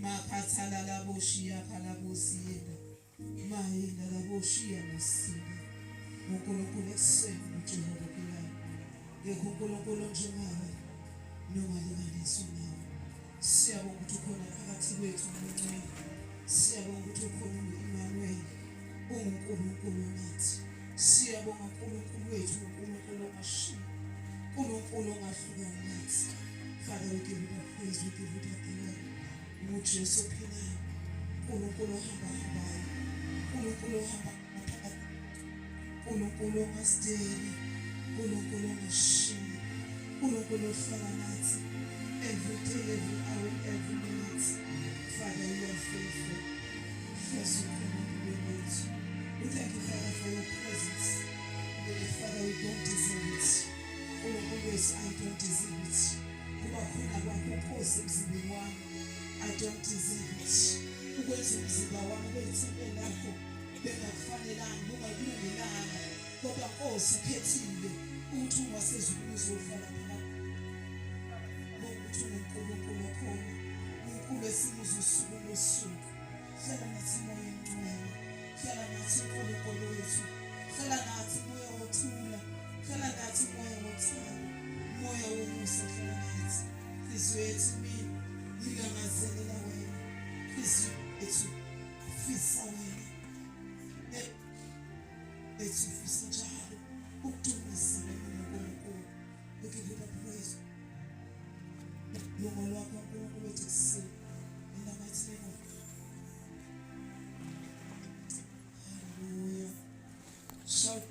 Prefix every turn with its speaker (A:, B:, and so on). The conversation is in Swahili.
A: Makatala la boshia kalabosienda. Maenda la boshia mosida. Mokolo sema Jehova kila. Ekukolo njengawe. Nomalinganiso nawe. Siyabonga ukuthi ukhona phakathi kwethu nomncane. Siyabonga ukuthi ukhona uEmmanuel. UNkulunkulu nathi. Siyabonga uNkulunkulu wethu, uNkulunkulu ongashiya. uNkulunkulu ongahlukani nathi. Father, we give you the praise, we give you the glory. UJesu ophilayo. uNkulunkulu ohambahambayo. uNkulunkulu ohamba phakathi. uNkulunkulu ongasideli. uNkulunkulu ongashiya. uNkulunkulu ohlala nathi. Every day, every hour, every minute. Father, you are faithful. First, you come and we need. We thank you, Father, for your presence. Father, we don't deserve it. Always, I don't deserve it. I don't deserve it. Ukwenza umzimba wami wethembe lakho bengakufanelanga ungakulungelanga kodwa Nkosi ukhethile ukuthi ungasezulu uzofana nawe. Ukuthi uNkulunkulu okhona, uNkulunkulu esimuza usuku nosuku. Hlala nathi moya engcwele, hlala nathi uNkulunkulu wethu, hlala nathi moya wothula, hlala nathi moya wothando, moya womusa, hlala nathi. Inhliziyo yethu mina ilangazelela wena, inhliziyo yethu ifisa wena, yethu ifisa njalo ukudumisa wena uNkulunkulu. We give you the praise. Lungo lwakho uNkulunkulu wethu kusini. In the mighty name of God. Hallelujah. Shout